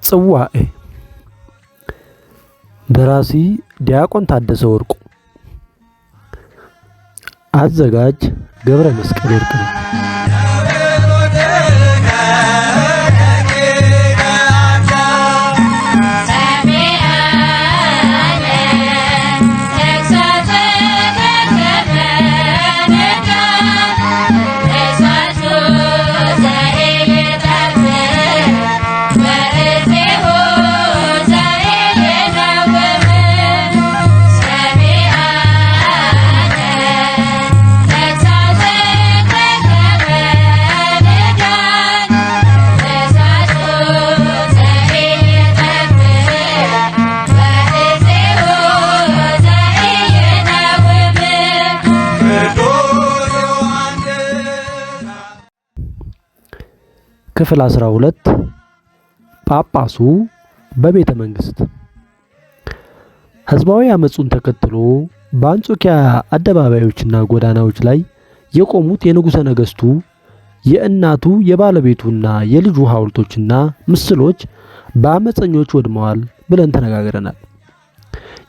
ጽዋኤ ደራሲ ዲያቆን ታደሰ ወርቁ አዘጋጅ ገብረ መስቀል ይርቀኝ ክፍል 12 ጳጳሱ በቤተ መንግስት ህዝባዊ አመጹን ተከትሎ በአንጾኪያ አደባባዮችና ጎዳናዎች ላይ የቆሙት የንጉሠ ነገሥቱ የእናቱ የባለቤቱና የልጁ ሐውልቶችና ምስሎች በአመፀኞች ወድመዋል ብለን ተነጋግረናል።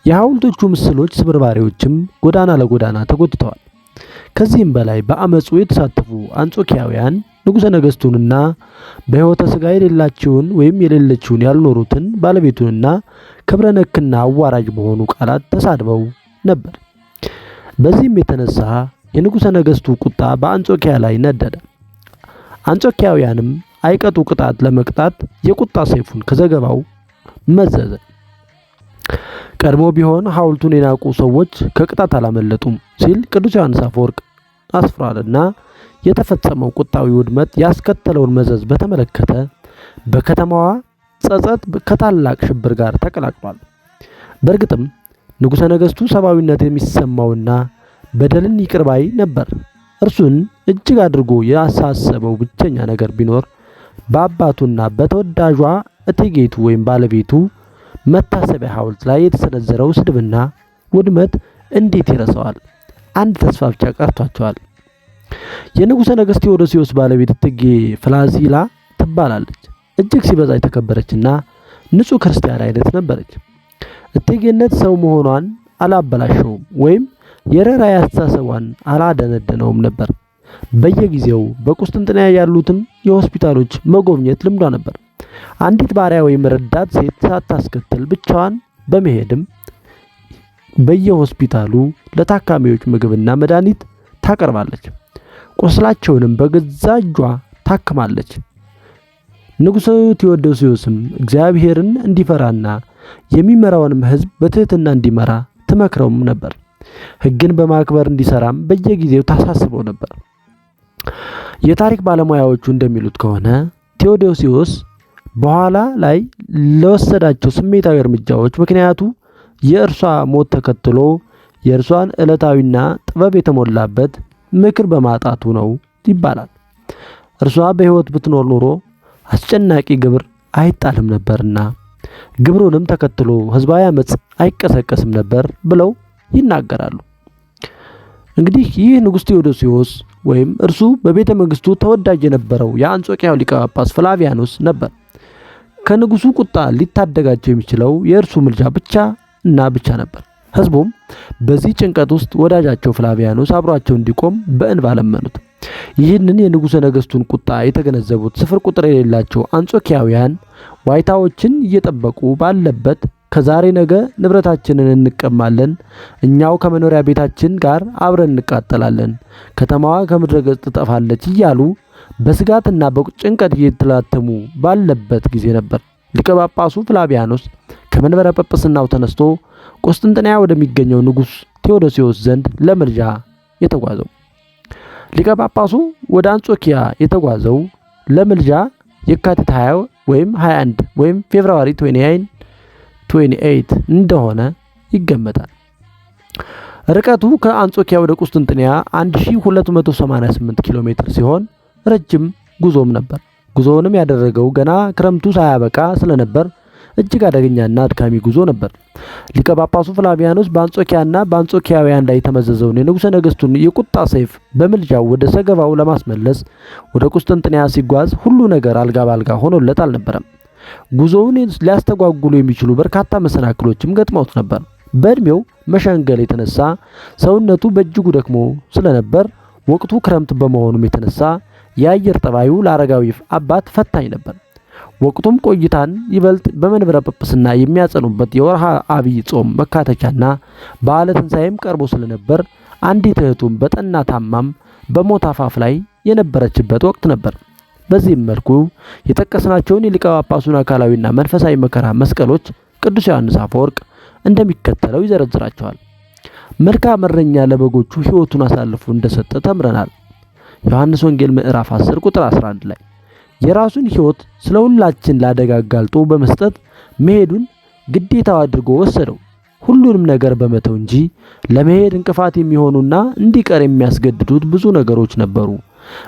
የሐውልቶቹ ምስሎች ስብርባሪዎችም ጎዳና ለጎዳና ተጎትተዋል። ከዚህም በላይ በአመጹ የተሳተፉ አንጾኪያውያን ንጉሠ ነገሥቱንና በሕይወተ ሥጋ የሌላቸውን ወይም የሌለችውን ያልኖሩትን ባለቤቱንና ክብረ ነክና አዋራጅ በሆኑ ቃላት ተሳድበው ነበር። በዚህም የተነሳ የንጉሠ ነገሥቱ ቁጣ በአንጾኪያ ላይ ነደደ። አንጾኪያውያንም አይቀጡ ቅጣት ለመቅጣት የቁጣ ሰይፉን ከዘገባው መዘዘ። ቀድሞ ቢሆን ሐውልቱን የናቁ ሰዎች ከቅጣት አላመለጡም ሲል ቅዱስ ዮሐንስ አፈወርቅ አስፍሯልና የተፈጸመው ቁጣዊ ውድመት ያስከተለውን መዘዝ በተመለከተ በከተማዋ ጸጸት ከታላቅ ሽብር ጋር ተቀላቅሏል። በእርግጥም ንጉሠ ነገሥቱ ሰብአዊነት የሚሰማውና በደልን ይቅር ባይ ነበር። እርሱን እጅግ አድርጎ ያሳሰበው ብቸኛ ነገር ቢኖር በአባቱና በተወዳጇ እቴጌይቱ ወይም ባለቤቱ መታሰቢያ ሐውልት ላይ የተሰነዘረው ስድብና ውድመት እንዴት ይረሳዋል? አንድ ተስፋ ብቻ ቀርቷቸዋል። የንጉሠ ነገሥት ቴዎዶሲዮስ ባለቤት እቴጌ ፍላዚላ ትባላለች። እጅግ ሲበዛ የተከበረችና ንጹሕ ክርስቲያን አይነት ነበረች። እቴጌነት ሰው መሆኗን አላበላሸውም ወይም የርኅራኄ አስተሳሰቧን አላደነደነውም ነበር። በየጊዜው በቁስጥንጥንያ ያሉትን የሆስፒታሎች መጎብኘት ልምዷ ነበር። አንዲት ባሪያ ወይም ረዳት ሴት ሳታስከትል ብቻዋን በመሄድም በየሆስፒታሉ ለታካሚዎች ምግብና መድኃኒት ታቀርባለች። ቁስላቸውንም በገዛ እጇ ታክማለች። ንጉሡ ቴዎዶሲዮስም እግዚአብሔርን እንዲፈራና የሚመራውንም ሕዝብ በትህትና እንዲመራ ትመክረውም ነበር። ሕግን በማክበር እንዲሰራም በየጊዜው ታሳስበው ነበር። የታሪክ ባለሙያዎቹ እንደሚሉት ከሆነ ቴዎዶሲዮስ በኋላ ላይ ለወሰዳቸው ስሜታዊ እርምጃዎች ምክንያቱ የእርሷ ሞት ተከትሎ የእርሷን ዕለታዊና ጥበብ የተሞላበት ምክር በማጣቱ ነው ይባላል። እርሷ በሕይወት ብትኖር ኖሮ አስጨናቂ ግብር አይጣልም ነበርና ግብሩንም ተከትሎ ሕዝባዊ አመጽ አይቀሰቀስም ነበር ብለው ይናገራሉ። እንግዲህ ይህ ንጉሥ ቴዎዶሲዮስ ወይም እርሱ በቤተ መንግስቱ ተወዳጅ የነበረው የአንጾኪያው ሊቀ ጳጳስ ፍላቪያኖስ ነበር። ከንጉሡ ቁጣ ሊታደጋቸው የሚችለው የእርሱ ምልጃ ብቻ እና ብቻ ነበር። ሕዝቡም በዚህ ጭንቀት ውስጥ ወዳጃቸው ፍላቪያኖስ አብሯቸው እንዲቆም በእንባ ለመኑት። ይህንን የንጉሠ ነገሥቱን ቁጣ የተገነዘቡት ስፍር ቁጥር የሌላቸው አንጾኪያውያን ዋይታዎችን እየጠበቁ ባለበት ከዛሬ ነገ ንብረታችንን እንቀማለን፣ እኛው ከመኖሪያ ቤታችን ጋር አብረን እንቃጠላለን፣ ከተማዋ ከምድረ ገጽ ትጠፋለች እያሉ በስጋትና በጭንቀት እየተላተሙ ባለበት ጊዜ ነበር ሊቀ ጳጳሱ ፍላቪያኖስ ከመንበረ ጵጵስናው ተነስቶ ቁስጥንጥንያ ወደሚገኘው ንጉሥ ቴዎዶሲዮስ ዘንድ ለምልጃ የተጓዘው። ሊቀ ጳጳሱ ወደ አንጾኪያ የተጓዘው ለምልጃ የካቲት 20 ወይም 21 ወይም ፌብሩዋሪ 28 እንደሆነ ይገመታል። ርቀቱ ከአንጾኪያ ወደ ቁስጥንጥንያ 1288 ኪሎ ሜትር ሲሆን ረጅም ጉዞም ነበር። ጉዞውንም ያደረገው ገና ክረምቱ ሳያበቃ ስለነበር እጅግ አደገኛና አድካሚ ጉዞ ነበር። ሊቀ ጳጳሱ ፍላቪያኖስ በአንጾኪያና በአንጾኪያውያን ላይ የተመዘዘውን የንጉሠ ነገሥቱን የቁጣ ሰይፍ በምልጃው ወደ ሰገባው ለማስመለስ ወደ ቁስጥንጥንያ ሲጓዝ ሁሉ ነገር አልጋ ባልጋ ሆኖለት አልነበረም። ጉዞውን ሊያስተጓጉሉ የሚችሉ በርካታ መሰናክሎችም ገጥመውት ነበር። በእድሜው መሸንገል የተነሳ ሰውነቱ በእጅጉ ደክሞ ስለነበር ወቅቱ ክረምት በመሆኑም የተነሳ የአየር ጠባዩ ለአረጋዊ አባት ፈታኝ ነበር። ወቅቱም ቆይታን ይበልጥ በመንበረ ጵጵስና የሚያጸኑበት የወርሃ አብይ ጾም መካተቻና በዓለ ትንሣኤም ቀርቦ ስለነበር አንዲት እህቱም በጠና ታማም በሞት አፋፍ ላይ የነበረችበት ወቅት ነበር። በዚህም መልኩ የጠቀስናቸውን የሊቀ ጳጳሱን አካላዊና መንፈሳዊ መከራ መስቀሎች ቅዱስ ዮሐንስ አፈወርቅ እንደሚከተለው ይዘረዝራቸዋል። መልካም እረኛ ለበጎቹ ሕይወቱን አሳልፎ እንደሰጠ ተምረናል። ዮሐንስ ወንጌል ምዕራፍ 10 ቁጥር 11 ላይ የራሱን ሕይወት ስለ ሁላችን ላደጋ አጋልጦ በመስጠት መሄዱን ግዴታው አድርጎ ወሰደው። ሁሉንም ነገር በመተው እንጂ ለመሄድ እንቅፋት የሚሆኑና እንዲቀር የሚያስገድዱት ብዙ ነገሮች ነበሩ።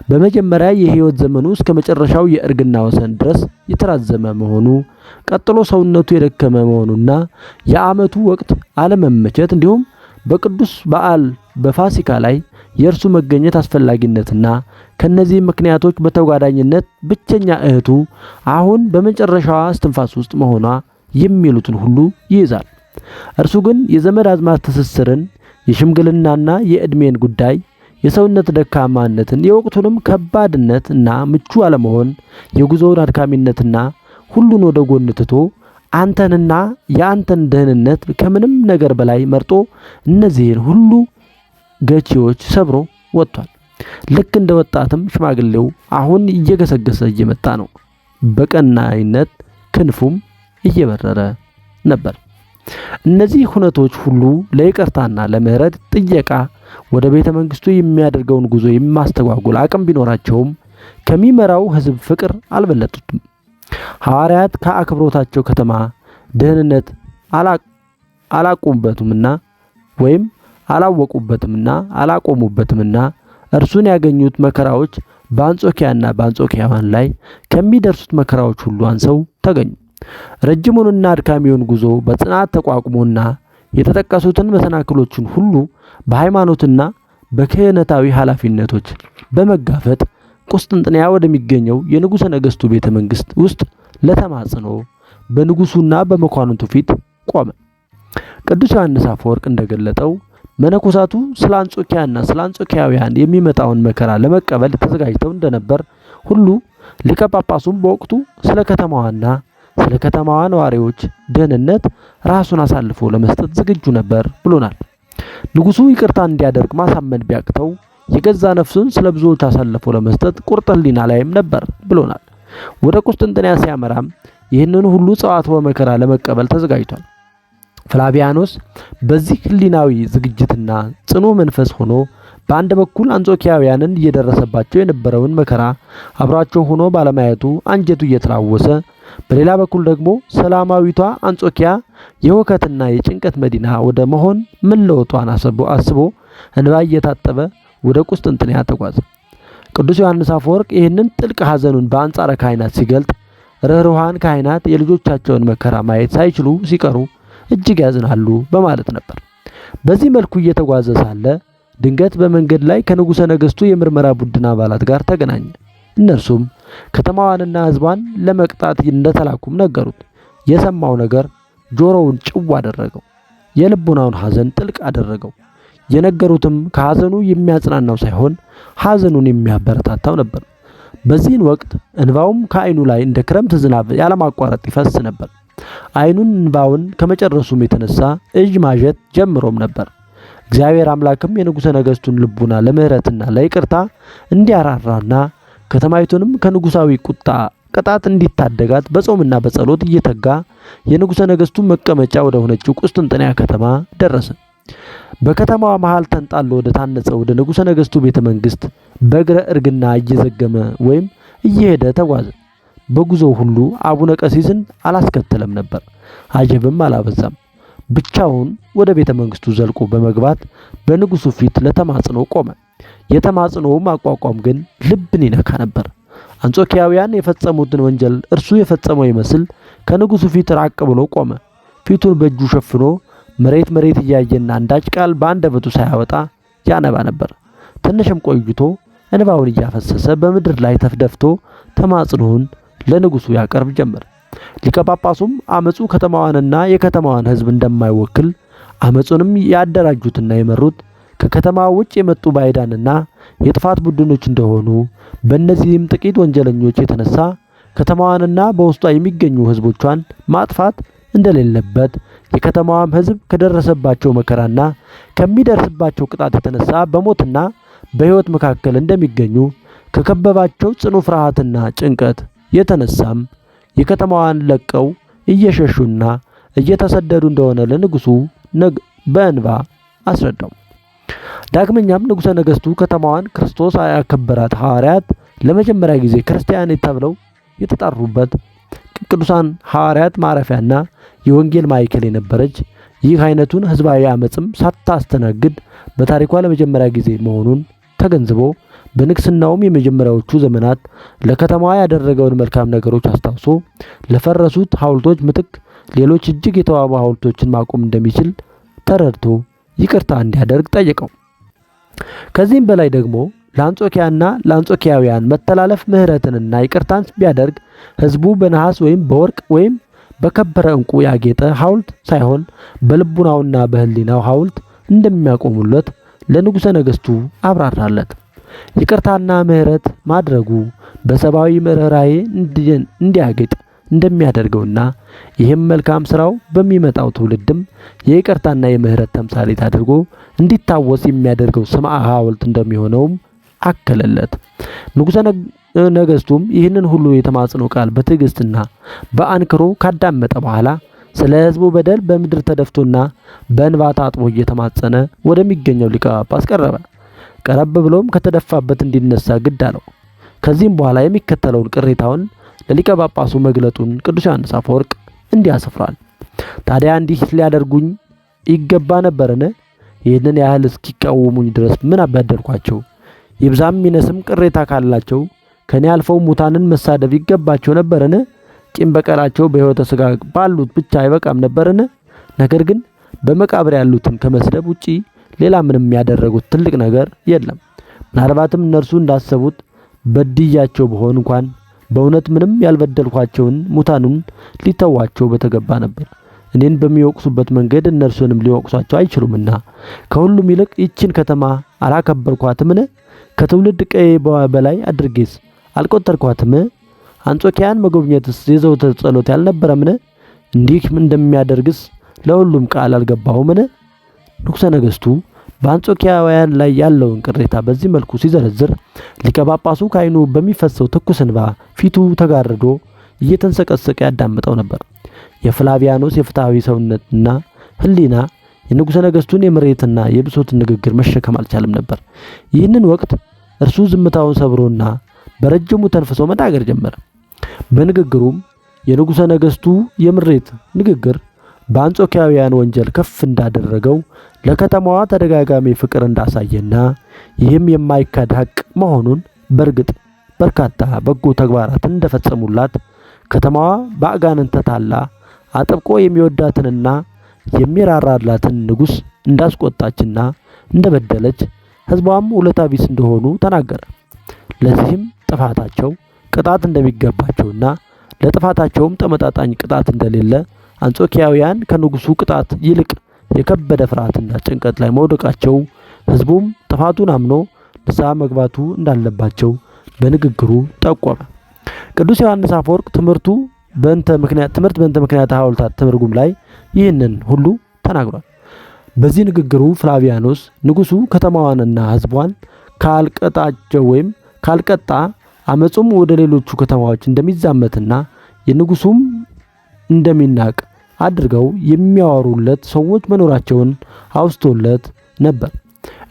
በመጀመሪያ የሕይወት ዘመኑ እስከ መጨረሻው የእርግና ወሰን ድረስ የተራዘመ መሆኑ፣ ቀጥሎ ሰውነቱ የደከመ መሆኑና የዓመቱ ወቅት አለመመቸት እንዲሁም በቅዱስ በዓል በፋሲካ ላይ የእርሱ መገኘት አስፈላጊነትና ከነዚህ ምክንያቶች በተጓዳኝነት ብቸኛ እህቱ አሁን በመጨረሻዋ እስትንፋስ ውስጥ መሆኗ የሚሉትን ሁሉ ይይዛል። እርሱ ግን የዘመድ አዝማድ ትስስርን፣ የሽምግልናና የዕድሜን ጉዳይ፣ የሰውነት ደካማነትን፣ የወቅቱንም ከባድነት እና ምቹ አለመሆን፣ የጉዞውን አድካሚነትና ሁሉን ወደ ጎን ትቶ አንተንና የአንተን ደህንነት ከምንም ነገር በላይ መርጦ እነዚህን ሁሉ ገቺዎች ሰብሮ ወጥቷል። ልክ እንደ ወጣትም ሽማግሌው አሁን እየገሰገሰ እየመጣ ነው። በቀናይነት ክንፉም እየበረረ ነበር። እነዚህ ሁነቶች ሁሉ ለይቅርታና ለምህረት ጥየቃ ወደ ቤተ መንግስቱ የሚያደርገውን ጉዞ የማስተጓጉል አቅም ቢኖራቸውም ከሚመራው ሕዝብ ፍቅር አልበለጡትም። ሐዋርያት ከአክብሮታቸው ከተማ ደህንነት አላቆሙበትምና ወይም አላወቁበትምና አላቆሙበትምና እርሱን ያገኙት መከራዎች በአንጾኪያና በአንጾኪያውያን ላይ ከሚደርሱት መከራዎች ሁሉ አንሰው ተገኙ። ረጅሙንና አድካሚውን ጉዞ በጽናት ተቋቁሞና የተጠቀሱትን መሰናክሎችን ሁሉ በሃይማኖትና በክህነታዊ ኃላፊነቶች በመጋፈጥ ቁስጥንጥንያ ወደሚገኘው የንጉሠ ነገሥቱ ቤተ መንግሥት ውስጥ ለተማጽኖ በንጉሱና በመኳንንቱ ፊት ቆመ። ቅዱስ ዮሐንስ አፈወርቅ እንደገለጠው መነኮሳቱ ስለ አንጾኪያና ስለ አንጾኪያውያን የሚመጣውን መከራ ለመቀበል ተዘጋጅተው እንደነበር ሁሉ ሊቀ ጳጳሱም በወቅቱ ስለ ከተማዋና ስለ ከተማዋ ነዋሪዎች ደህንነት ራሱን አሳልፎ ለመስጠት ዝግጁ ነበር ብሎናል። ንጉሱ ይቅርታ እንዲያደርግ ማሳመን ቢያቅተው የገዛ ነፍሱን ስለ ብዙዎች አሳልፎ ለመስጠት ቁርጥ ሕሊና ላይም ነበር ብሎናል። ወደ ቁስጥንጥንያ ሲያመራም ይህንን ሁሉ ጸዋትወ መከራ ለመቀበል ተዘጋጅቷል። ፍላቪያኖስ በዚህ ሕሊናዊ ዝግጅትና ጽኑ መንፈስ ሆኖ በአንድ በኩል አንጾኪያውያንን እየደረሰባቸው የነበረውን መከራ አብሯቸው ሆኖ ባለማየቱ አንጀቱ እየተላወሰ፣ በሌላ በኩል ደግሞ ሰላማዊቷ አንጾኪያ የሁከትና የጭንቀት መዲና ወደ መሆን መለወጧን አስቦ እንባ እየታጠበ ወደ ቁስጥንጥንያ ተጓዘ። ቅዱስ ዮሐንስ አፈወርቅ ይህንን ጥልቅ ሐዘኑን በአንጻረ ካህናት ሲገልጥ ርኅሩሃን ካህናት የልጆቻቸውን መከራ ማየት ሳይችሉ ሲቀሩ እጅግ ያዝናሉ በማለት ነበር። በዚህ መልኩ እየተጓዘ ሳለ ድንገት በመንገድ ላይ ከንጉሠ ነገሥቱ የምርመራ ቡድን አባላት ጋር ተገናኘ። እነርሱም ከተማዋንና ሕዝቧን ለመቅጣት እንደተላኩም ነገሩት። የሰማው ነገር ጆሮውን ጭው አደረገው፣ የልቡናውን ሐዘን ጥልቅ አደረገው። የነገሩትም ከሐዘኑ የሚያጽናናው ሳይሆን ሐዘኑን የሚያበረታታው ነበር። በዚህን ወቅት እንባውም ከዓይኑ ላይ እንደ ክረምት ዝናብ ያለማቋረጥ ይፈስ ነበር። ዓይኑን እንባውን ከመጨረሱም የተነሳ እጅ ማጀት ጀምሮም ነበር። እግዚአብሔር አምላክም የንጉሠ ነገሥቱን ልቡና ለምህረትና ለይቅርታ እንዲያራራና ከተማይቱንም ከንጉሳዊ ቁጣ ቅጣት እንዲታደጋት በጾምና በጸሎት እየተጋ የንጉሠ ነገሥቱ መቀመጫ ወደ ሆነችው ቁስጥንጥንያ ከተማ ደረሰ። በከተማዋ መሃል ተንጣሎ ወደ ታነጸው ወደ ንጉሠ ነገሥቱ ቤተ መንግሥት በእግረ እርግና እየዘገመ ወይም እየሄደ ተጓዘ። በጉዞው ሁሉ አቡነ ቀሲስን አላስከተለም ነበር። አጀብም አላበዛም። ብቻውን ወደ ቤተ መንግሥቱ ዘልቆ በመግባት በንጉሡ ፊት ለተማጽኖ ቆመ። የተማጽኖውም አቋቋም ግን ልብን ይነካ ነበር። አንጾኪያውያን የፈጸሙትን ወንጀል እርሱ የፈጸመው ይመስል ከንጉሡ ፊት ራቅ ብሎ ቆመ። ፊቱን በእጁ ሸፍኖ መሬት መሬት እያየና አንዳች ቃል በአንደበቱ ሳያወጣ ያነባ ነበር። ትንሽም ቆይቶ እንባውን እያፈሰሰ በምድር ላይ ተፍደፍቶ ተማጽኖውን ለንጉሡ ያቀርብ ጀመር። ሊቀ ጳጳሱም አመጹ ከተማዋንና የከተማዋን ሕዝብ እንደማይወክል አመጹንም ያደራጁትና የመሩት ከከተማ ውጭ የመጡ ባይዳንና የጥፋት ቡድኖች እንደሆኑ በእነዚህም ጥቂት ወንጀለኞች የተነሳ ከተማዋንና በውስጧ የሚገኙ ሕዝቦቿን ማጥፋት እንደሌለበት የከተማዋም ሕዝብ ከደረሰባቸው መከራና ከሚደርስባቸው ቅጣት የተነሳ በሞትና በሕይወት መካከል እንደሚገኙ ከከበባቸው ጽኑ ፍርሃትና ጭንቀት የተነሳም የከተማዋን ለቀው እየሸሹና እየተሰደዱ እንደሆነ ለንጉሡ በእንባ አስረዳው። ዳግመኛም ንጉሠ ነገሥቱ ከተማዋን ክርስቶስ ያከበራት ሐዋርያት ለመጀመሪያ ጊዜ ክርስቲያን ተብለው የተጠሩበት ቅዱሳን ሐዋርያት ማረፊያና የወንጌል ማዕከል የነበረች ይህ አይነቱን ሕዝባዊ አመጽም ሳታስተናግድ በታሪኳ ለመጀመሪያ ጊዜ መሆኑን ተገንዝቦ በንግስናውም የመጀመሪያዎቹ ዘመናት ለከተማዋ ያደረገውን መልካም ነገሮች አስታውሶ ለፈረሱት ሐውልቶች ምትክ ሌሎች እጅግ የተዋቡ ሐውልቶችን ማቆም እንደሚችል ተረድቶ ይቅርታ እንዲያደርግ ጠየቀው። ከዚህም በላይ ደግሞ ለአንጾኪያና ለአንጾኪያውያን መተላለፍ ምህረትንና ይቅርታን ቢያደርግ ሕዝቡ በነሐስ ወይም በወርቅ ወይም በከበረ ዕንቁ ያጌጠ ሐውልት ሳይሆን በልቡናውና በሕሊናው ሐውልት እንደሚያቆሙለት ለንጉሠ ነገሥቱ አብራራለት። ይቅርታና ምህረት ማድረጉ በሰብአዊ ርኅራኄ እንዲያጌጥ እንደሚያደርገውና ይህም መልካም ስራው በሚመጣው ትውልድም የይቅርታና የምህረት ተምሳሌት አድርጎ እንዲታወስ የሚያደርገው ስምዐ ሐውልት እንደሚሆነውም አከለለት። ንጉሠ ነገሥቱም ይህንን ሁሉ የተማጽኖ ቃል በትዕግስትና በአንክሮ ካዳመጠ በኋላ ስለ ሕዝቡ በደል በምድር ተደፍቶና በእንባ ታጥቦ እየተማጸነ ወደሚገኘው ሊቀ ጳጳስ ቀረበ። ቀረብ ብሎም ከተደፋበት እንዲነሳ ግድ አለው። ከዚህም በኋላ የሚከተለውን ቅሬታውን ለሊቀ ጳጳሱ መግለጡን ቅዱስ ዮሐንስ አፈወርቅ እንዲህ አስፍሯል። ታዲያ እንዲህ ሊያደርጉኝ ይገባ ነበርን? ይህንን ያህል እስኪቃወሙኝ ድረስ ምን አበደርኳቸው? ይብዛም ይነስም ቅሬታ ካላቸው ከኔ አልፈው ሙታንን መሳደብ ይገባቸው ነበርን? ቂም በቀላቸው በሕይወተ ሥጋ ባሉት ብቻ አይበቃም ነበርን? ነገር ግን በመቃብር ያሉትን ከመስደብ ውጪ ሌላ ምንም ያደረጉት ትልቅ ነገር የለም። ምናልባትም እነርሱ እንዳሰቡት በድያቸው በሆን እንኳን በእውነት ምንም ያልበደልኳቸውን ሙታኑን ሊተዋቸው በተገባ ነበር። እኔን በሚወቅሱበት መንገድ እነርሱንም ሊወቅሷቸው አይችሉምና ከሁሉም ይልቅ ይችን ከተማ አላከበርኳትምን? ከትውልድ ቀዬ በላይ አድርጌስ አልቆጠርኳትም? አንጾኪያን መጎብኘትስ የዘወትር ጸሎት ያልነበረምን? እንዲህ እንደሚያደርግስ ለሁሉም ቃል አልገባሁምን? ንጉሠ ነገሥቱ በአንጾኪያውያን ላይ ያለውን ቅሬታ በዚህ መልኩ ሲዘረዝር ሊቀ ጳጳሱ ከዓይኑ በሚፈሰው ትኩስ እንባ ፊቱ ተጋርዶ እየተንሰቀሰቀ ያዳምጠው ነበር። የፍላቪያኖስ የፍትሐዊ ሰውነትና ሕሊና የንጉሠ ነገሥቱን የምሬትና የብሶትን ንግግር መሸከም አልቻለም ነበር። ይህንን ወቅት እርሱ ዝምታውን ሰብሮና በረጅሙ ተንፍሶ መናገር ጀመረ። በንግግሩም የንጉሠ ነገሥቱ የምሬት ንግግር በአንጾኪያውያን ወንጀል ከፍ እንዳደረገው ለከተማዋ ተደጋጋሚ ፍቅር እንዳሳየና ይህም የማይካድ ሐቅ መሆኑን በእርግጥ በርካታ በጎ ተግባራትን እንደፈጸሙላት ከተማዋ በአጋንንት ተታላ አጥብቆ የሚወዳትንና የሚራራላትን ንጉሥ እንዳስቆጣችና እንደበደለች ሕዝቧም ውለታ ቢስ እንደሆኑ ተናገረ። ለዚህም ጥፋታቸው ቅጣት እንደሚገባቸውና ለጥፋታቸውም ተመጣጣኝ ቅጣት እንደሌለ አንጾኪያውያን ከንጉሡ ቅጣት ይልቅ የከበደ ፍርሃትና ጭንቀት ላይ መውደቃቸው ሕዝቡም ጥፋቱን አምኖ ንስሐ መግባቱ እንዳለባቸው በንግግሩ ጠቆመ። ቅዱስ ዮሐንስ አፈወርቅ ትምህርት በእንተ ምክንያት ሐውልታት ትርጉም ላይ ይህንን ሁሉ ተናግሯል። በዚህ ንግግሩ ፍላቪያኖስ ንጉሡ ከተማዋንና ሕዝቧን ካልቀጣቸው ወይም ካልቀጣ አመጹም ወደ ሌሎቹ ከተማዎች እንደሚዛመትና የንጉሡም እንደሚናቅ አድርገው የሚያወሩለት ሰዎች መኖራቸውን አውስቶለት ነበር።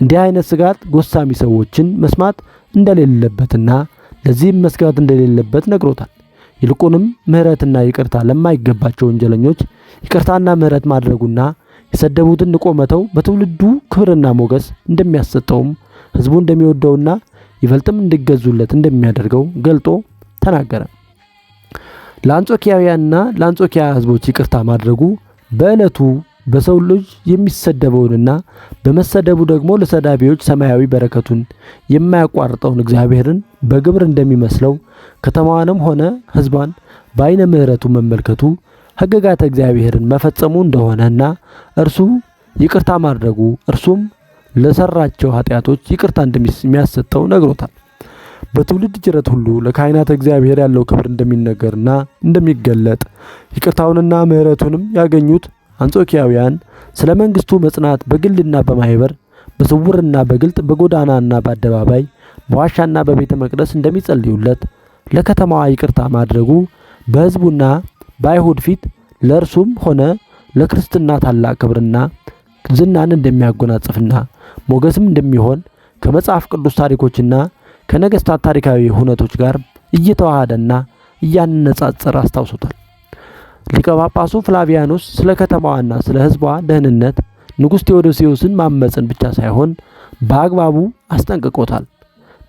እንዲህ አይነት ስጋት ጎሳሚ ሰዎችን መስማት እንደሌለበትና ለዚህም መስጋት እንደሌለበት ነግሮታል። ይልቁንም ምሕረትና ይቅርታ ለማይገባቸው ወንጀለኞች ይቅርታና ምሕረት ማድረጉና የሰደቡትን ንቆ መተው በትውልዱ ክብርና ሞገስ እንደሚያሰጠውም ሕዝቡ እንደሚወደውና ይበልጥም እንዲገዙለት እንደሚያደርገው ገልጦ ተናገረ። ለአንጾኪያውያንና ለአንጾኪያ ሕዝቦች ይቅርታ ማድረጉ በዕለቱ በሰው ልጅ የሚሰደበውንና በመሰደቡ ደግሞ ለሰዳቢዎች ሰማያዊ በረከቱን የማያቋርጠውን እግዚአብሔርን በግብር እንደሚመስለው ከተማዋንም ሆነ ሕዝቧን በዓይነ ምሕረቱ መመልከቱ ሕግጋተ እግዚአብሔርን መፈጸሙ እንደሆነና እርሱ ይቅርታ ማድረጉ እርሱም ለሰራቸው ኃጢአቶች ይቅርታ እንደሚያሰጠው ነግሮታል። በትውልድ ጅረት ሁሉ ለካህናተ እግዚአብሔር ያለው ክብር እንደሚነገርና እንደሚገለጥ ይቅርታውንና ምሕረቱንም ያገኙት አንጾኪያውያን ስለ መንግስቱ መጽናት በግልና በማህበር በስውርና በግልጥ በጎዳናና በአደባባይ በዋሻና በቤተ መቅደስ እንደሚጸልዩለት ለከተማዋ ይቅርታ ማድረጉ በሕዝቡና በአይሁድ ፊት ለእርሱም ሆነ ለክርስትና ታላቅ ክብርና ዝናን እንደሚያጎናጽፍና ሞገስም እንደሚሆን ከመጽሐፍ ቅዱስ ታሪኮችና ከነገስታት ታሪካዊ ሁነቶች ጋር እየተዋሃደና እያነጻጸረ አስታውሶታል። ሊቀ ጳጳሱ ፍላቪያኖስ ስለ ከተማዋና ስለ ሕዝቧ ደህንነት ንጉሥ ቴዎዶሲዮስን ማመጽን ብቻ ሳይሆን በአግባቡ አስጠንቅቆታል።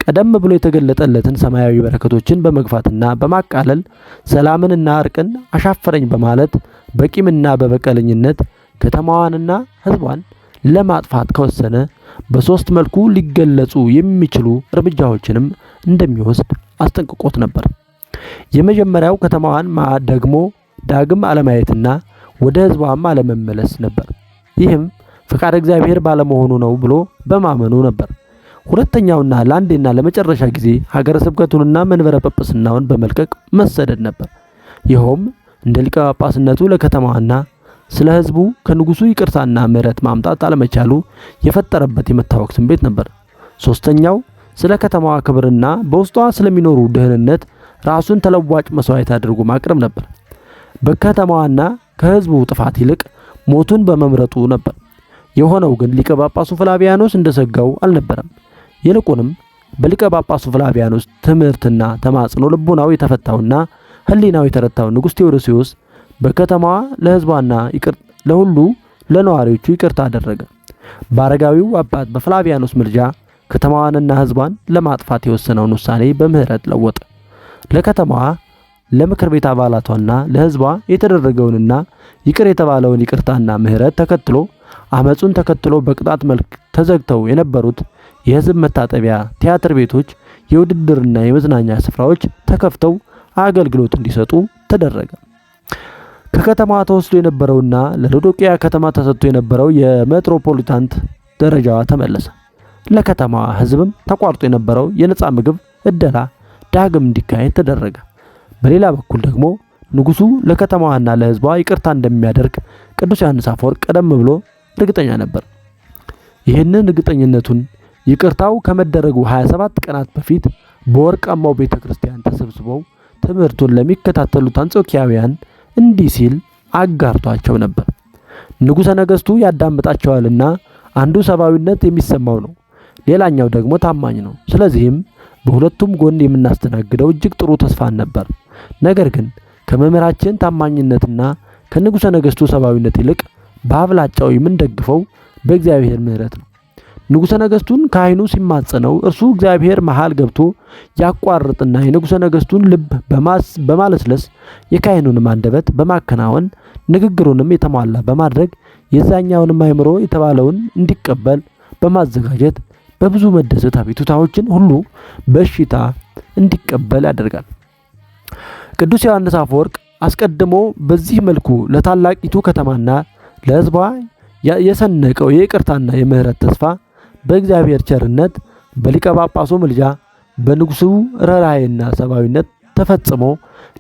ቀደም ብሎ የተገለጠለትን ሰማያዊ በረከቶችን በመግፋትና በማቃለል ሰላምንና እርቅን አሻፈረኝ በማለት በቂምና በበቀለኝነት ከተማዋንና ሕዝቧን ለማጥፋት ከወሰነ በሶስት መልኩ ሊገለጹ የሚችሉ እርምጃዎችንም እንደሚወስድ አስጠንቅቆት ነበር። የመጀመሪያው ከተማዋን ደግሞ ዳግም አለማየትና ወደ ሕዝቧም አለመመለስ ነበር። ይህም ፈቃድ እግዚአብሔር ባለመሆኑ ነው ብሎ በማመኑ ነበር። ሁለተኛውና ለአንዴና ለመጨረሻ ጊዜ ሀገረ ስብከቱንና መንበረ ጵጵስናውን በመልቀቅ መሰደድ ነበር። ይኸውም እንደ ሊቀ ጳጳስነቱ ለከተማዋና ስለ ሕዝቡ ከንጉሱ ይቅርታና ምሕረት ማምጣት አለመቻሉ የፈጠረበት የመታወክ ስሜት ነበር። ሶስተኛው ስለ ከተማዋ ክብርና በውስጧ ስለሚኖሩ ደህንነት ራሱን ተለዋጭ መስዋዕት አድርጎ ማቅረብ ነበር። በከተማዋና ከሕዝቡ ጥፋት ይልቅ ሞቱን በመምረጡ ነበር። የሆነው ግን ሊቀ ጳጳሱ ፍላቪያኖስ እንደሰጋው አልነበረም። ይልቁንም በሊቀ ጳጳሱ ፍላቪያኖስ ትምህርትና ተማጽኖ ልቡናው የተፈታውና ሕሊናው የተረታው ንጉሥ ቴዎዶሲዮስ በከተማዋ ለሕዝቧና ለሁሉ ለነዋሪዎቹ ይቅርታ አደረገ። በአረጋዊው አባት በፍላቪያኖስ ምልጃ ከተማዋንና ሕዝቧን ለማጥፋት የወሰነውን ውሳኔ በምህረት ለወጠ። ለከተማዋ ለምክር ቤት አባላቷና ለሕዝቧ የተደረገውንና ይቅር የተባለውን ይቅርታና ምህረት ተከትሎ አመጹን ተከትሎ በቅጣት መልክ ተዘግተው የነበሩት የሕዝብ መታጠቢያ ቲያትር ቤቶች፣ የውድድርና የመዝናኛ ስፍራዎች ተከፍተው አገልግሎት እንዲሰጡ ተደረገ። ከከተማዋ ተወስዶ የነበረውና ለሎዶቅያ ከተማ ተሰጥቶ የነበረው የሜትሮፖሊታን ደረጃዋ ተመለሰ። ለከተማዋ ሕዝብም ተቋርጦ የነበረው የነጻ ምግብ እደላ ዳግም እንዲካሄድ ተደረገ። በሌላ በኩል ደግሞ ንጉሱ ለከተማዋና ለሕዝቧ ይቅርታ እንደሚያደርግ ቅዱስ ዮሐንስ አፈወርቅ ቀደም ብሎ እርግጠኛ ነበር። ይህንን እርግጠኝነቱን ይቅርታው ከመደረጉ 27 ቀናት በፊት በወርቃማው ቤተክርስቲያን ተሰብስበው ትምህርቱን ለሚከታተሉት አንጾኪያውያን እንዲህ ሲል አጋርቷቸው ነበር። ንጉሠ ነገሥቱ ያዳምጣቸዋልና አንዱ ሰብአዊነት የሚሰማው ነው፣ ሌላኛው ደግሞ ታማኝ ነው። ስለዚህም በሁለቱም ጎን የምናስተናግደው እጅግ ጥሩ ተስፋን ነበር። ነገር ግን ከመምህራችን ታማኝነትና ከንጉሠ ነገሥቱ ሰብአዊነት ይልቅ በአብላጫው የምንደግፈው በእግዚአብሔር ምሕረት ነው። ንጉሠ ነገሥቱን ካህኑ ሲማጸነው እርሱ እግዚአብሔር መሃል ገብቶ ያቋርጥና የንጉሠ ነገሥቱን ልብ በማለስለስ የካህኑንም አንደበት በማከናወን ንግግሩንም የተሟላ በማድረግ የዛኛውንም አእምሮ የተባለውን እንዲቀበል በማዘጋጀት በብዙ መደሰት አቤቱታዎችን ሁሉ በእሽታ እንዲቀበል ያደርጋል። ቅዱስ ዮሐንስ አፈወርቅ አስቀድሞ በዚህ መልኩ ለታላቂቱ ከተማና ለሕዝቧ የሰነቀው የይቅርታና የምህረት ተስፋ በእግዚአብሔር ቸርነት በሊቀ ጳጳሱ ምልጃ በንጉሱ ርኅራኄና ሰብአዊነት ተፈጽሞ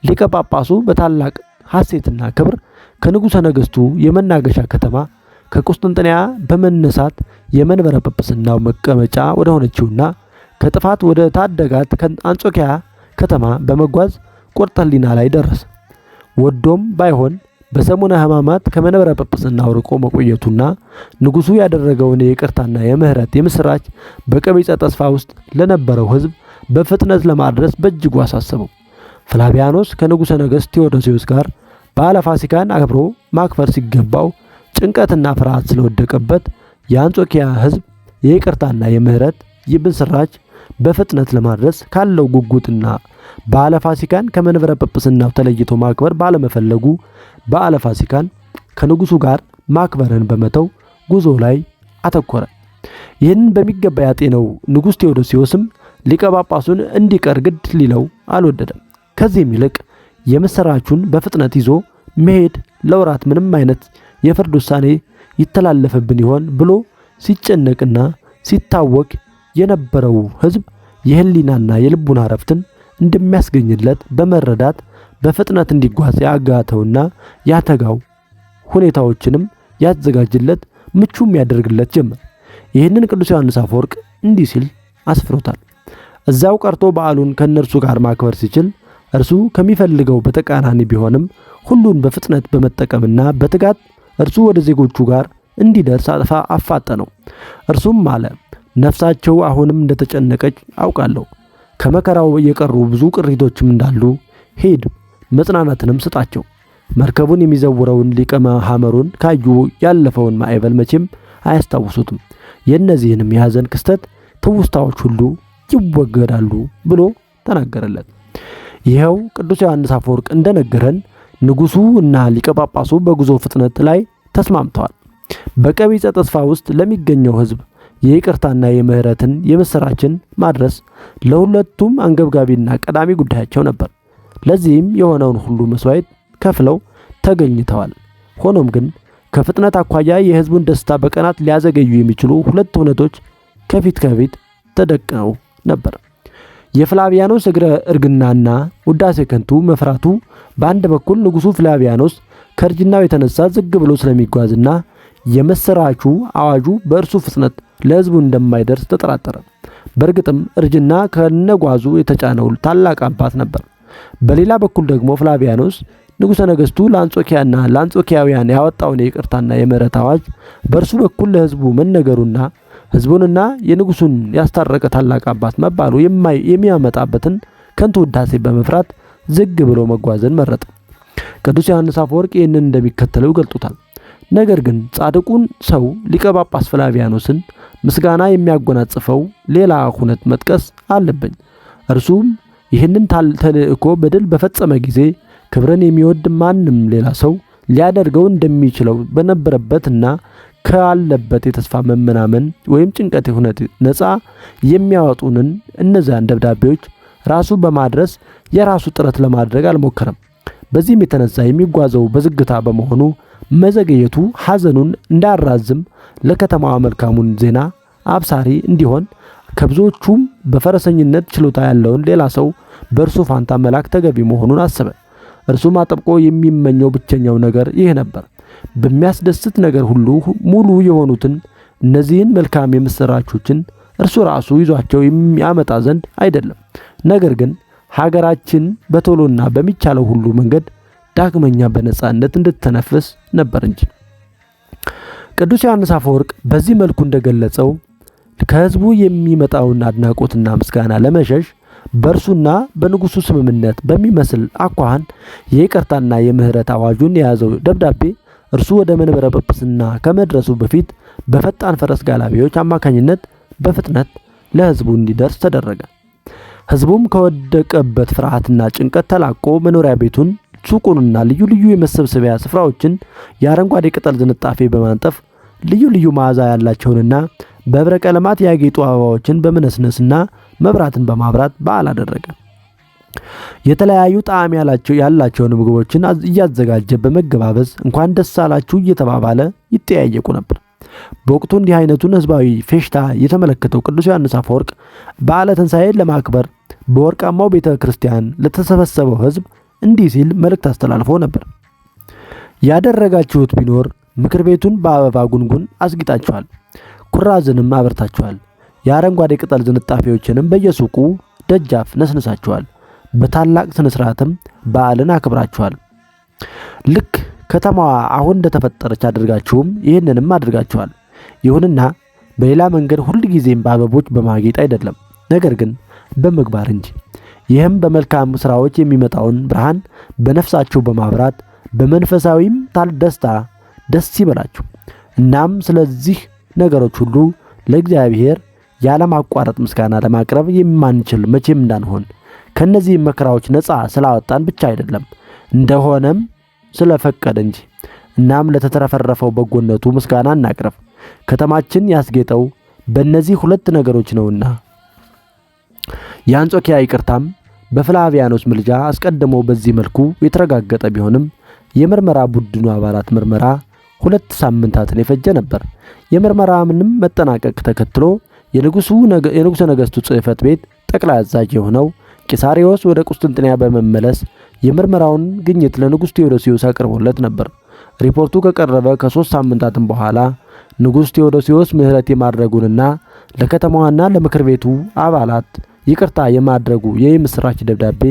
ሊቀ ጳጳሱ በታላቅ ሐሴትና ክብር ከንጉሠ ነገሥቱ የመናገሻ ከተማ ከቁስጥንጥንያ በመነሳት የመንበረ ጵጵስናው መቀመጫ ወደ ሆነችውና ከጥፋት ወደ ታደጋት አንጾኪያ ከተማ በመጓዝ ቁርጠ ሕሊና ላይ ደረሰ። ወዶም ባይሆን በሰሙነ ሕማማት ከመንበረ ጵጵስናው ርቆ መቆየቱና ንጉሱ ያደረገውን የይቅርታና የምህረት የምስራች በቀቢጸ ተስፋ ውስጥ ለነበረው ሕዝብ በፍጥነት ለማድረስ በእጅጉ አሳሰበው። ፍላቪያኖስ ከንጉሠ ነገሥት ቴዎዶሲዮስ ጋር በዓለ ፋሲካን አክብሮ ማክበር ሲገባው ጭንቀትና ፍርሃት ስለወደቀበት የአንጾኪያ ሕዝብ የይቅርታና የምህረት የምስራች በፍጥነት ለማድረስ ካለው ጉጉትና በዓለ ፋሲካን ከመንበረ ጵጵስናው ተለይቶ ማክበር ባለመፈለጉ በዓለ ፋሲካን ከንጉሱ ጋር ማክበርን በመተው ጉዞ ላይ አተኮረ። ይህንን በሚገባ ያጤነው ንጉሥ ቴዎዶሲዮስም ሊቀ ጳጳሱን እንዲቀር ግድ ሊለው አልወደደም። ከዚህም ይልቅ የምስራቹን በፍጥነት ይዞ መሄድ ለወራት ምንም አይነት የፍርድ ውሳኔ ይተላለፍብን ይሆን ብሎ ሲጨነቅና ሲታወክ የነበረው ሕዝብ የህሊናና የልቡና ረፍትን እንደሚያስገኝለት በመረዳት በፍጥነት እንዲጓዝ ያጋተውና ያተጋው ሁኔታዎችንም ያዘጋጅለት ምቹም ያደርግለት ጀመር። ይህንን ቅዱስ ዮሐንስ አፈወርቅ እንዲህ ሲል አስፍሮታል። እዛው ቀርቶ በዓሉን ከነርሱ ጋር ማክበር ሲችል እርሱ ከሚፈልገው በተቃራኒ ቢሆንም ሁሉን በፍጥነት በመጠቀምና በትጋት እርሱ ወደ ዜጎቹ ጋር እንዲደርስ አፋጠነው። እርሱም አለ፣ ነፍሳቸው አሁንም እንደተጨነቀች አውቃለሁ። ከመከራው የቀሩ ብዙ ቅሪቶችም እንዳሉ ሄድ፣ መጽናናትንም ስጣቸው። መርከቡን የሚዘውረውን ሊቀ ሐመሩን ካዩ ያለፈውን ማዕበል መቼም አያስታውሱትም። የእነዚህንም የሐዘን ክስተት ትውስታዎች ሁሉ ይወገዳሉ ብሎ ተናገረለት። ይኸው ቅዱስ ዮሐንስ አፈወርቅ እንደነገረን ንጉሱ እና ሊቀ ጳጳሱ በጉዞ ፍጥነት ላይ ተስማምተዋል። በቀቢጸ ተስፋ ውስጥ ለሚገኘው ሕዝብ የይቅርታና የምህረትን የምስራችን ማድረስ ለሁለቱም አንገብጋቢና ቀዳሚ ጉዳያቸው ነበር። ለዚህም የሆነውን ሁሉ መስዋዕት ከፍለው ተገኝተዋል። ሆኖም ግን ከፍጥነት አኳያ የሕዝቡን ደስታ በቀናት ሊያዘገዩ የሚችሉ ሁለት እውነቶች ከፊት ተደቅነው ነበር። የፍላቪያኖስ እግረ እርግናና ውዳሴ ከንቱ መፍራቱ በአንድ በኩል ንጉሱ ፍላቪያኖስ ከእርጅናው የተነሳ ዝግ ብሎ ስለሚጓዝና የምስራቹ አዋጁ በእርሱ ፍጥነት ለሕዝቡ እንደማይደርስ ተጠራጠረ። በእርግጥም እርጅና ከነጓዙ የተጫነው ታላቅ አባት ነበር። በሌላ በኩል ደግሞ ፍላቪያኖስ ንጉሠ ነገሥቱ ለአንጾኪያና ለአንጾኪያውያን ያወጣውን የይቅርታና የምህረት አዋጅ በእርሱ በኩል ለሕዝቡ መነገሩና ሕዝቡንና የንጉሱን ያስታረቀ ታላቅ አባት መባሉ የሚያመጣበትን ከንቱ ውዳሴ በመፍራት ዝግ ብሎ መጓዝን መረጠ። ቅዱስ ዮሐንስ አፈወርቅ ይህንን እንደሚከተለው ይገልጡታል። ነገር ግን ጻድቁን ሰው ሊቀ ጳጳስ ፍላቪያኖስን ምስጋና የሚያጎናጽፈው ሌላ ሁነት መጥቀስ አለብኝ። እርሱም ይህንን ተልእኮ በድል በፈጸመ ጊዜ ክብርን የሚወድ ማንም ሌላ ሰው ሊያደርገው እንደሚችለው በነበረበትና ካለበት የተስፋ መመናመን ወይም ጭንቀት ሁነት ነፃ የሚያወጡንን እነዚያን ደብዳቤዎች ራሱ በማድረስ የራሱ ጥረት ለማድረግ አልሞከረም። በዚህም የተነሳ የሚጓዘው በዝግታ በመሆኑ መዘገየቱ ሐዘኑን እንዳራዝም ለከተማዋ መልካሙን ዜና አብሳሪ እንዲሆን ከብዙዎቹም በፈረሰኝነት ችሎታ ያለውን ሌላ ሰው በእርሱ ፋንታ መላክ ተገቢ መሆኑን አሰበ። እርሱም አጥብቆ የሚመኘው ብቸኛው ነገር ይህ ነበር። በሚያስደስት ነገር ሁሉ ሙሉ የሆኑትን እነዚህን መልካም የምስራቾችን እርሱ ራሱ ይዟቸው የሚያመጣ ዘንድ አይደለም፣ ነገር ግን ሀገራችን በቶሎና በሚቻለው ሁሉ መንገድ ዳግመኛ በነጻነት እንድትተነፍስ ነበር እንጂ። ቅዱስ ዮሐንስ አፈወርቅ በዚህ መልኩ እንደገለጸው ከሕዝቡ የሚመጣውን አድናቆትና ምስጋና ለመሸሽ በእርሱና በንጉሱ ስምምነት በሚመስል አኳኋን የይቅርታና የምህረት አዋጁን የያዘው ደብዳቤ እርሱ ወደ መንበረ ጵጵስና ከመድረሱ በፊት በፈጣን ፈረስ ጋላቢዎች አማካኝነት በፍጥነት ለሕዝቡ እንዲደርስ ተደረገ። ሕዝቡም ከወደቀበት ፍርሃትና ጭንቀት ተላቆ መኖሪያ ቤቱን፣ ሱቁንና ልዩ ልዩ የመሰብሰቢያ ስፍራዎችን የአረንጓዴ ቅጠል ዝንጣፌ በማንጠፍ ልዩ ልዩ መዓዛ ያላቸውንና በህብረ ቀለማት ያጌጡ አበባዎችን በመነስነስና መብራትን በማብራት በዓል አደረገ። የተለያዩ ጣዕም ያላቸውን ምግቦችን እያዘጋጀ በመገባበዝ እንኳን ደስ አላችሁ እየተባባለ ይጠያየቁ ነበር። በወቅቱ እንዲህ አይነቱን ህዝባዊ ፌሽታ የተመለከተው ቅዱስ ዮሐንስ አፈወርቅ በዓለ ትንሣኤን ለማክበር በወርቃማው ቤተ ክርስቲያን ለተሰበሰበው ህዝብ እንዲህ ሲል መልእክት አስተላልፎ ነበር። ያደረጋችሁት ቢኖር ምክር ቤቱን በአበባ ጉንጉን አስጊጣችኋል፣ ኩራዝንም አበርታችኋል፣ የአረንጓዴ ቅጠል ዝንጣፊዎችንም በየሱቁ ደጃፍ ነስንሳችኋል፣ በታላቅ ስነ ስርዓትም በዓልን አክብራችኋል። ልክ ከተማዋ አሁን እንደተፈጠረች አድርጋችሁም ይህንንም አድርጋችኋል። ይሁንና በሌላ መንገድ ሁል ጊዜም በአበቦች በማጌጥ አይደለም፣ ነገር ግን በምግባር እንጂ። ይህም በመልካም ስራዎች የሚመጣውን ብርሃን በነፍሳችሁ በማብራት በመንፈሳዊም ደስታ ደስ ይበላችሁ። እናም ስለዚህ ነገሮች ሁሉ ለእግዚአብሔር ያለማቋረጥ ምስጋና ለማቅረብ የማንችል መቼም እንዳንሆን ከነዚህ መከራዎች ነፃ ስላወጣን ብቻ አይደለም እንደሆነም ስለፈቀደ እንጂ። እናም ለተትረፈረፈው በጎነቱ ምስጋና እናቅርብ። ከተማችን ያስጌጠው በእነዚህ ሁለት ነገሮች ነውና። የአንጾኪያ ይቅርታም በፍላቪያኖስ ምልጃ አስቀድሞ በዚህ መልኩ የተረጋገጠ ቢሆንም የምርመራ ቡድኑ አባላት ምርመራ 2 ሳምንታትን የፈጀ ነበር። የምርመራ ምንም መጠናቀቅ ተከትሎ የንጉሠ ነገሥቱ ጽሕፈት ቤት ጠቅላይ አዛዥ የሆነው ቂሳሪዮስ ወደ ቁስጥንጥንያ በመመለስ የምርመራውን ግኝት ለንጉሥ ቴዎዶሲዮስ አቅርቦለት ነበር። ሪፖርቱ ከቀረበ ከ3 ሳምንታትም በኋላ ንጉሥ ቴዎዶሲዮስ ምህረት የማድረጉንና ለከተማዋና ለምክር ቤቱ አባላት ይቅርታ የማድረጉ የምስራች ደብዳቤ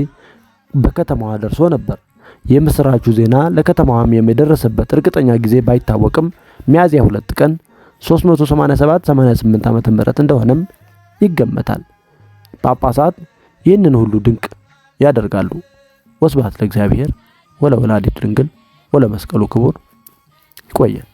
በከተማዋ ደርሶ ነበር። የምስራቹ ዜና ለከተማዋም የደረሰበት እርግጠኛ ጊዜ ባይታወቅም ሚያዝያ 2 ቀን 387-88 ዓመተ ምህረት እንደሆነም ይገመታል። ጳጳሳት ይህንን ሁሉ ድንቅ ያደርጋሉ። ወስብሐት ለእግዚአብሔር ወለወላዲቱ ድንግል ወለመስቀሉ ክቡር። ይቆየን።